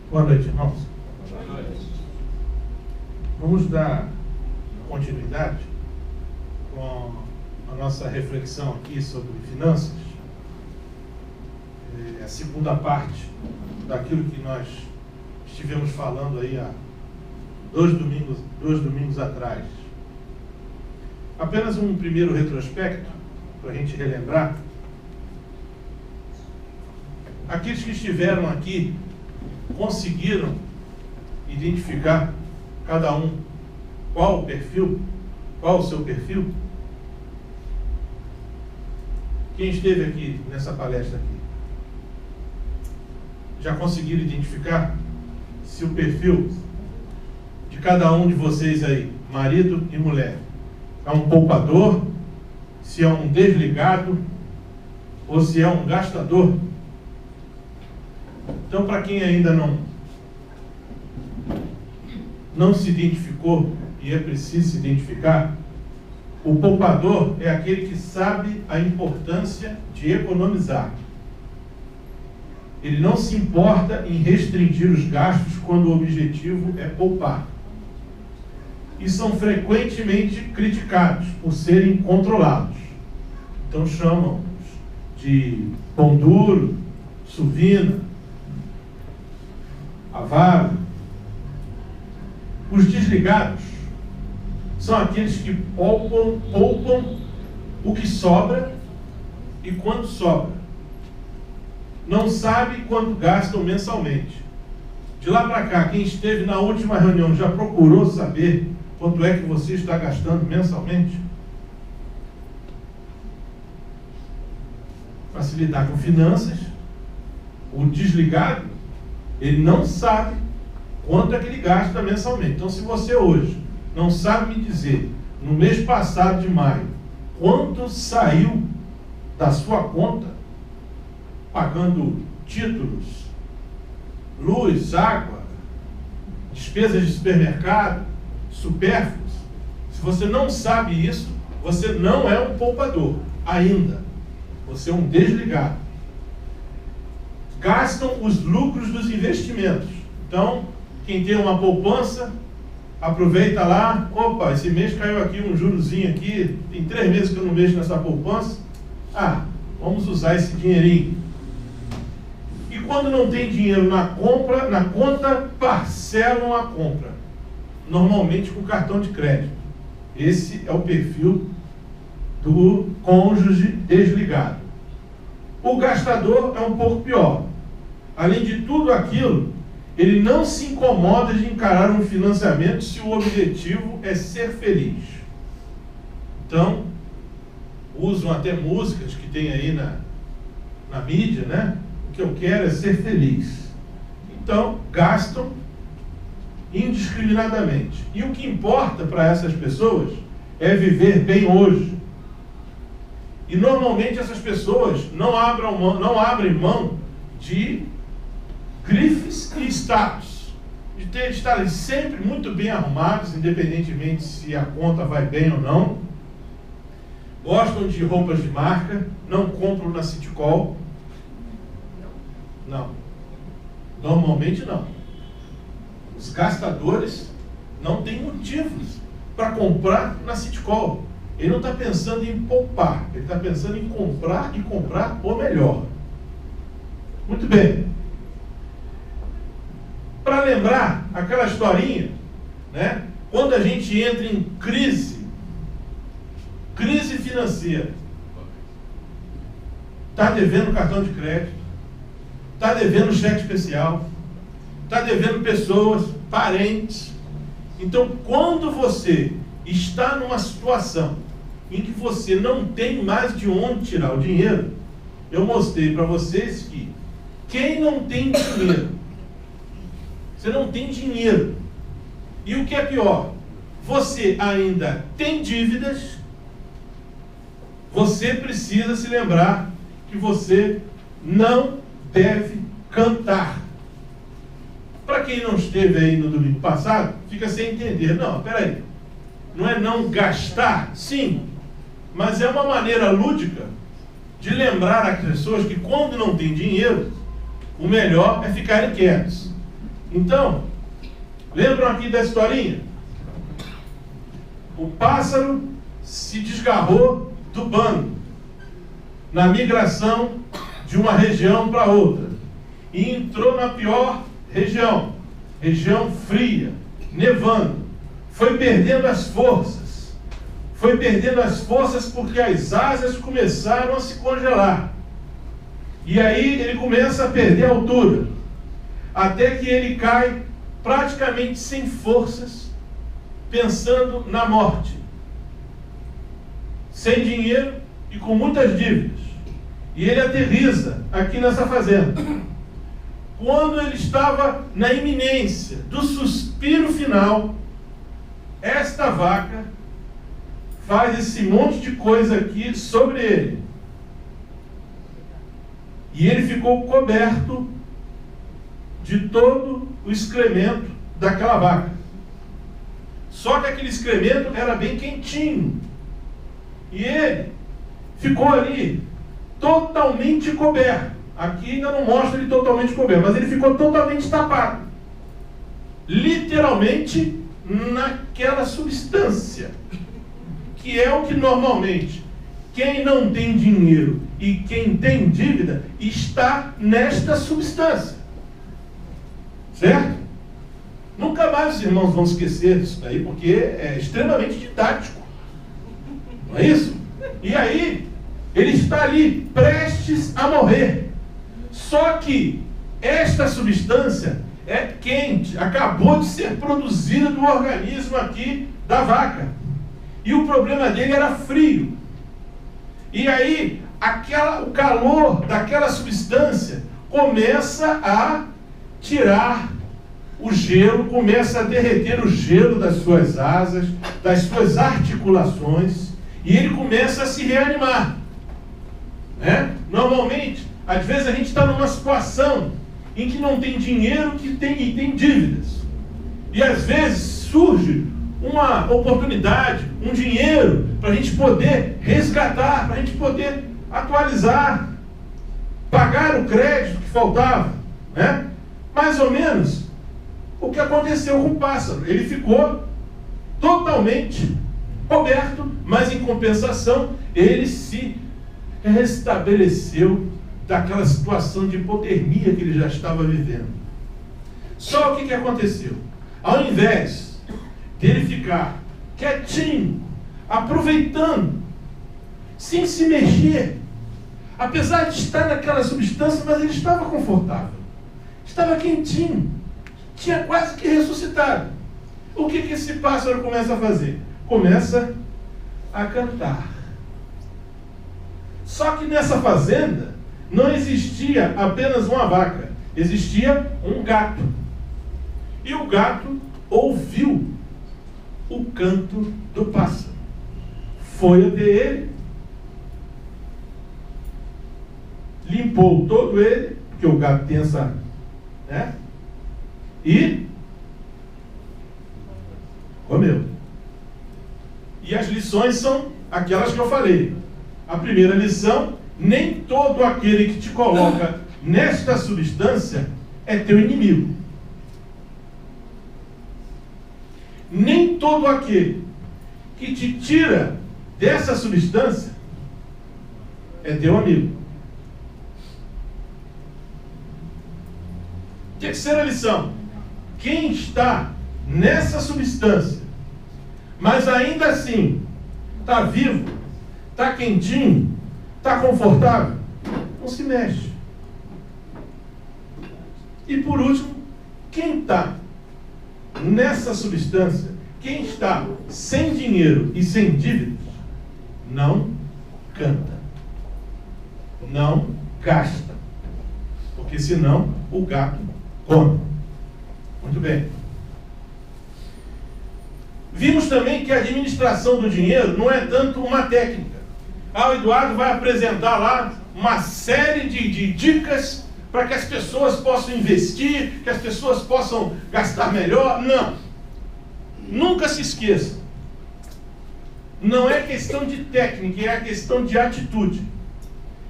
Boa noite, irmãos. Boa noite. Vamos dar continuidade com a nossa reflexão aqui sobre finanças. É a segunda parte daquilo que nós estivemos falando aí há dois domingos atrás. Apenas um primeiro retrospecto, para a gente relembrar. Aqueles que estiveram aqui conseguiram identificar cada um qual o seu perfil? Quem esteve aqui nessa palestra aqui? Já conseguiram identificar se o perfil de cada um de vocês aí, marido e mulher, é um poupador, se é um desligado ou se é um gastador? Então, para quem ainda não se identificou, e é preciso se identificar, o poupador é aquele que sabe a importância de economizar. Ele não se importa em restringir os gastos quando o objetivo é poupar. E são frequentemente criticados por serem controlados. Então chamam-os de pão duro, suvina, avaro. Os desligados são aqueles que poupam o que sobra e quando sobra. Não sabe quanto gastam mensalmente. De lá para cá, quem esteve na última reunião já procurou saber quanto é que você está gastando mensalmente? Para se lidar com finanças, o desligado, ele não sabe quanto é que ele gasta mensalmente. Então, se você hoje não sabe me dizer, no mês passado de maio, quanto saiu da sua conta, pagando títulos, luz, água, despesas de supermercado, supérfluos, se você não sabe isso, você não é um poupador ainda. Você é um desligado. Gastam os lucros dos investimentos. Então, quem tem uma poupança, aproveita lá, opa, esse mês caiu aqui um jurozinho aqui, tem 3 meses que eu não mexo nessa poupança, vamos usar esse dinheirinho. E quando não tem dinheiro na conta, parcelam a compra, normalmente com cartão de crédito. Esse é o perfil do cônjuge desligado. O gastador é um pouco pior. Além de tudo aquilo, ele não se incomoda de encarar um financiamento se o objetivo é ser feliz. Então, usam até músicas que tem aí na mídia, né? O que eu quero é ser feliz. Então, gastam indiscriminadamente. E o que importa para essas pessoas é viver bem hoje. E normalmente essas pessoas não abrem mão de grifes e status, de estarem sempre muito bem arrumados, independentemente se a conta vai bem ou não. Gostam de roupas de marca, não compram na Citycol. Não. Normalmente não. Os gastadores não têm motivos para comprar na Citycol. Ele não está pensando em poupar, ele está pensando em comprar e comprar o melhor. Muito bem. Para lembrar aquela historinha, né? Quando a gente entra em crise financeira, está devendo cartão de crédito, está devendo cheque especial, está devendo pessoas, parentes. Então, quando você está numa situação em que você não tem mais de onde tirar o dinheiro, eu mostrei para vocês que quem não tem dinheiro, você não tem dinheiro, e o que é pior, você ainda tem dívidas, você precisa se lembrar que você não deve cantar. Para quem não esteve aí no domingo passado, fica sem entender. Não, peraí. Não é não gastar? Sim. Mas é uma maneira lúdica de lembrar às pessoas que quando não tem dinheiro, o melhor é ficarem quietos. Então, lembram aqui da historinha? O pássaro se desgarrou do bando na migração de uma região para outra e entrou na pior região fria, nevando. Foi perdendo as forças porque as asas começaram a se congelar. E aí ele começa a perder a altura, até que ele cai praticamente sem forças, pensando na morte, sem dinheiro e com muitas dívidas. E ele aterriza aqui nessa fazenda. Quando ele estava na iminência do suspiro final, esta vaca faz esse monte de coisa aqui sobre ele. E ele ficou coberto de todo o excremento daquela vaca. Só que aquele excremento era bem quentinho. E ele ficou ali totalmente coberto. Aqui ainda não mostra ele totalmente coberto, mas ele ficou totalmente tapado. Literalmente naquela substância, que é o que normalmente quem não tem dinheiro e quem tem dívida está nesta substância. Certo? Nunca mais os irmãos vão esquecer disso daí, porque é extremamente didático. Não é isso? E aí, ele está ali, prestes a morrer. Só que esta substância é quente, acabou de ser produzida do organismo aqui da vaca. E o problema dele era frio. E aí, o calor daquela substância começa a tirar o gelo, começa a derreter o gelo das suas asas, das suas articulações, e ele começa a se reanimar. Né? Normalmente, às vezes a gente está numa situação em que não tem dinheiro e tem dívidas. E às vezes surge uma oportunidade, um dinheiro, para a gente poder resgatar, para a gente poder atualizar, pagar o crédito que faltava. Né? Mais ou menos o que aconteceu com o pássaro. Ele ficou totalmente coberto, mas em compensação ele se restabeleceu daquela situação de hipotermia que ele já estava vivendo. Só o que aconteceu? Ao invés dele ficar quietinho, aproveitando, sem se mexer, apesar de estar naquela substância, mas ele estava confortável, estava quentinho, tinha quase que ressuscitado. O que esse pássaro começa a fazer? Começa a cantar. Só que nessa fazenda não existia apenas uma vaca, existia um gato. E o gato ouviu o canto do pássaro. Foi até ele, limpou todo ele, porque o gato tem essa, né? E comeu. E as lições são aquelas que eu falei. A primeira lição: nem todo aquele que te coloca nesta substância é teu inimigo. Nem todo aquele que te tira dessa substância é teu amigo. Terceira lição: quem está nessa substância, mas ainda assim está vivo, está quentinho, está confortável, não se mexe. E por último, quem está nessa substância, quem está sem dinheiro e sem dívidas, não canta, não gasta, porque senão o gato come. Muito bem. Vimos também que a administração do dinheiro não é tanto uma técnica. O Eduardo vai apresentar lá uma série de dicas para que as pessoas possam investir, que as pessoas possam gastar melhor. Não. Nunca se esqueça. Não é questão de técnica, é a questão de atitude.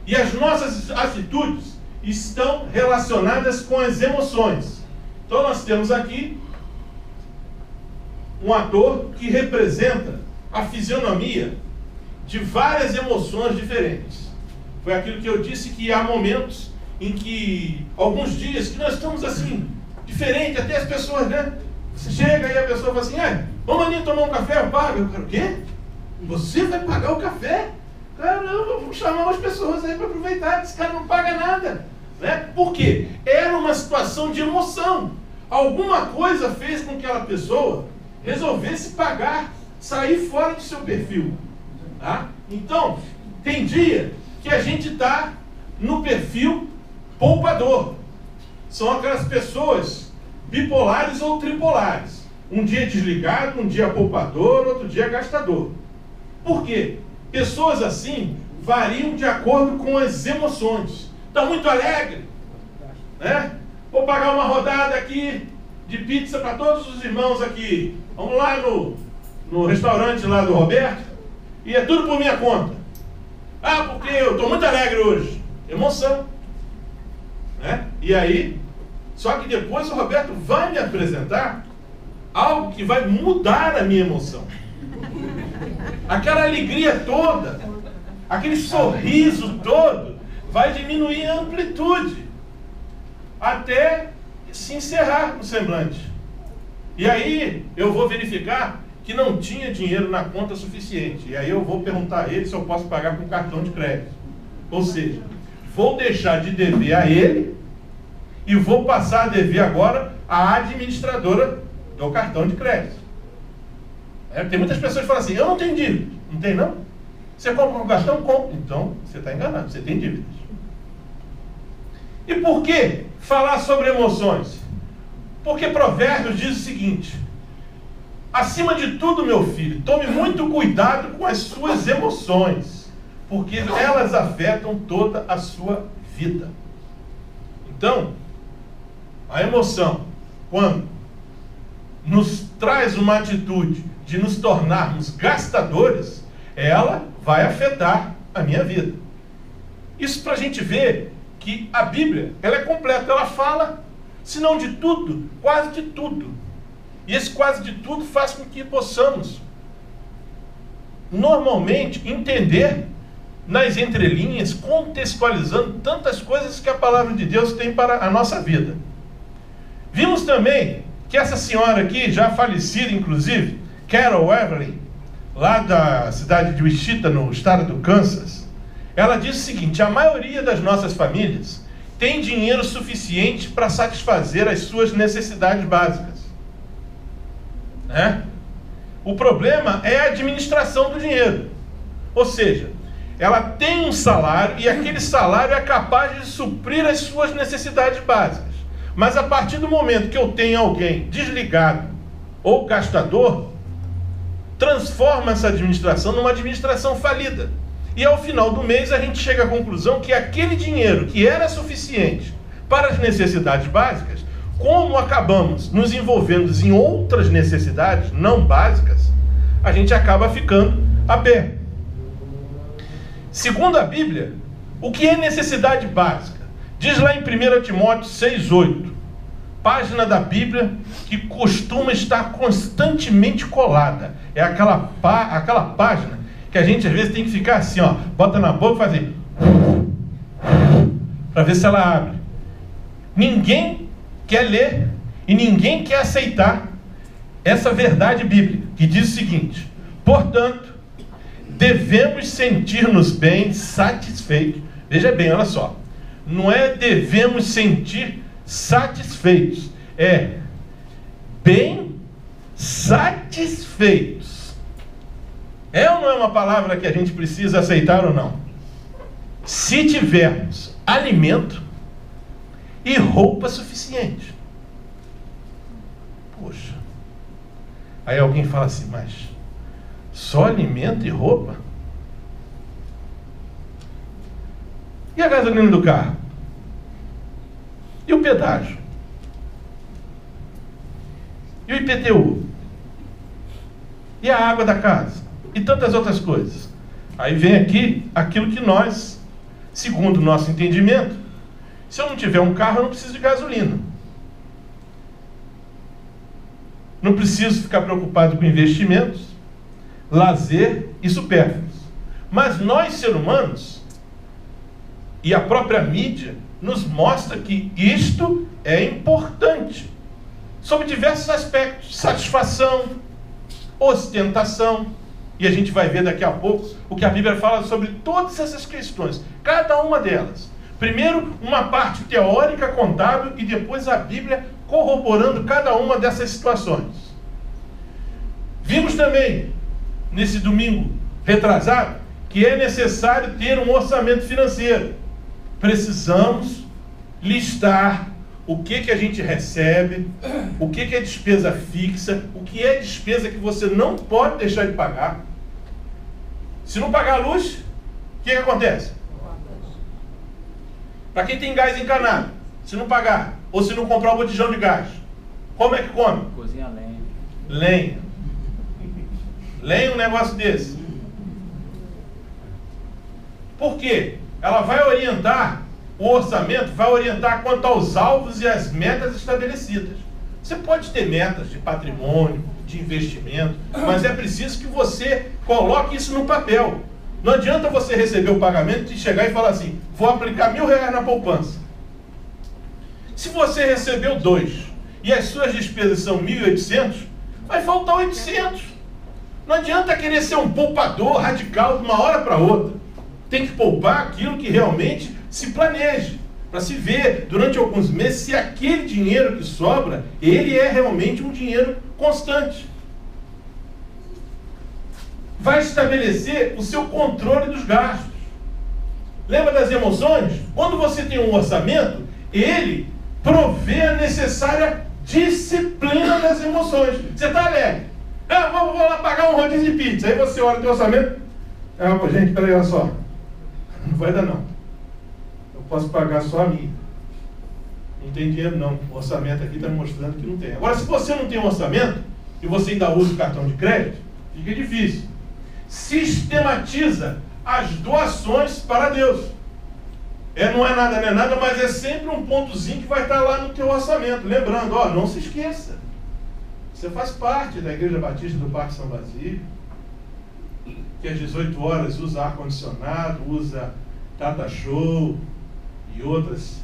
E as nossas atitudes estão relacionadas com as emoções. Então nós temos aqui um ator que representa a fisionomia de várias emoções diferentes. Foi aquilo que eu disse, que há momentos em que, alguns dias, que nós estamos assim, diferente, até as pessoas, né? Você chega e a pessoa fala assim, vamos ali tomar um café, eu pago. Eu quero o quê? Você vai pagar o café? Caramba, vamos chamar umas pessoas aí para aproveitar, esse cara não paga nada. Né? Por quê? Era uma situação de emoção. Alguma coisa fez com que aquela pessoa resolvesse pagar, sair fora do seu perfil. Tá? Então, tem dia que a gente está no perfil poupador. São aquelas pessoas bipolares ou tripolares. Um dia desligado, um dia poupador, outro dia gastador. Por quê? Pessoas assim variam de acordo com as emoções. Está muito alegre, né? Vou pagar uma rodada aqui de pizza para todos os irmãos aqui. Vamos lá no restaurante lá do Roberto e é tudo por minha conta. Porque eu estou muito alegre hoje. Emoção, né? E aí, só que depois o Roberto vai me apresentar algo que vai mudar a minha emoção. Aquela alegria toda, aquele sorriso todo, vai diminuir a amplitude, até se encerrar no semblante. E aí eu vou verificar que não tinha dinheiro na conta suficiente. E aí eu vou perguntar a ele se eu posso pagar com cartão de crédito. Ou seja, vou deixar de dever a ele e vou passar a dever agora à administradora do cartão de crédito. Tem muitas pessoas que falam assim, eu não tenho dívida. Não tem não? Você compra um cartão? Compra. Então, você está enganado, você tem dívidas. E por que falar sobre emoções? Porque Provérbios diz o seguinte, acima de tudo, meu filho, tome muito cuidado com as suas emoções, porque elas afetam toda a sua vida. Então, a emoção, quando nos traz uma atitude de nos tornarmos gastadores, ela vai afetar a minha vida. Isso para a gente ver que a Bíblia, ela é completa, ela fala, se não de tudo, quase de tudo. E esse quase de tudo faz com que possamos, normalmente, entender nas entrelinhas, contextualizando tantas coisas que a palavra de Deus tem para a nossa vida. Vimos também que essa senhora aqui, já falecida inclusive, Carol Evelyn, lá da cidade de Wichita, no estado do Kansas, ela diz o seguinte, a maioria das nossas famílias tem dinheiro suficiente para satisfazer as suas necessidades básicas. O problema é a administração do dinheiro. Ou seja, ela tem um salário e aquele salário é capaz de suprir as suas necessidades básicas. Mas a partir do momento que eu tenho alguém desligado ou gastador, transforma essa administração numa administração falida. E ao final do mês a gente chega à conclusão que aquele dinheiro que era suficiente para as necessidades básicas, como acabamos nos envolvendo em outras necessidades não básicas, a gente acaba ficando aberto. Segundo a Bíblia, o que é necessidade básica? Diz lá em 1 Timóteo 6,8, página da Bíblia que costuma estar constantemente colada. É aquela página que a gente às vezes tem que ficar assim, bota na boca e fazer para ver se ela abre. Ninguém quer ler e ninguém quer aceitar essa verdade bíblica, que diz o seguinte, portanto, devemos sentir-nos bem, satisfeitos. Veja bem, olha só. Não é devemos sentir satisfeitos. É bem satisfeitos. É ou não é uma palavra que a gente precisa aceitar ou não? Se tivermos alimento e roupa suficiente. Poxa. Aí alguém fala assim, mas só alimento e roupa? E a gasolina do carro? E o pedágio? E o IPTU? E a água da casa? E tantas outras coisas. Aí vem aqui aquilo que nós, segundo o nosso entendimento, se eu não tiver um carro, eu não preciso de gasolina. Não preciso ficar preocupado com investimentos, lazer e supérfluos. Mas nós, seres humanos, e a própria mídia, nos mostra que isto é importante, sob diversos aspectos: satisfação, ostentação, e a gente vai ver daqui a pouco o que a Bíblia fala sobre todas essas questões, cada uma delas. Primeiro, uma parte teórica, contábil, e depois a Bíblia corroborando cada uma dessas situações. Vimos também, nesse domingo retrasado, que é necessário ter um orçamento financeiro. Precisamos listar o que a gente recebe, o que é despesa fixa, o que é despesa que você não pode deixar de pagar. Se não pagar a luz, o que acontece? Para quem tem gás encanado, se não pagar, ou se não comprar o botijão de gás, como é que come? Cozinha lenha. Lenha. Lenha um negócio desse. Por quê? Ela vai orientar o orçamento, vai orientar quanto aos alvos e as metas estabelecidas. Você pode ter metas de patrimônio, de investimento, mas é preciso que você coloque isso no papel. Não adianta você receber o pagamento e chegar e falar assim: vou aplicar R$1.000 na poupança. Se você recebeu 2 e as suas despesas são 1.800, vai faltar 800. Não adianta querer ser um poupador radical de uma hora para outra. Tem que poupar aquilo que realmente se planeje, para se ver durante alguns meses se aquele dinheiro que sobra, ele é realmente um dinheiro constante. Vai estabelecer o seu controle dos gastos. Lembra das emoções? Quando você tem um orçamento, ele provê a necessária disciplina das emoções. Você está alegre? Vou lá pagar um rodízio de pizza. Aí você olha o teu orçamento. Gente, peraí, olha só. Não vai dar não. Eu posso pagar só a minha. Não tem dinheiro não. O orçamento aqui está me mostrando que não tem. Agora, se você não tem um orçamento e você ainda usa o cartão de crédito, fica difícil. Sistematiza as doações para Deus. Não é nada, mas é sempre um pontozinho que vai estar lá no teu orçamento. Lembrando, não se esqueça. Você faz parte da Igreja Batista do Parque São Basílio, que às 18 horas usa ar-condicionado, usa Tata Show e outras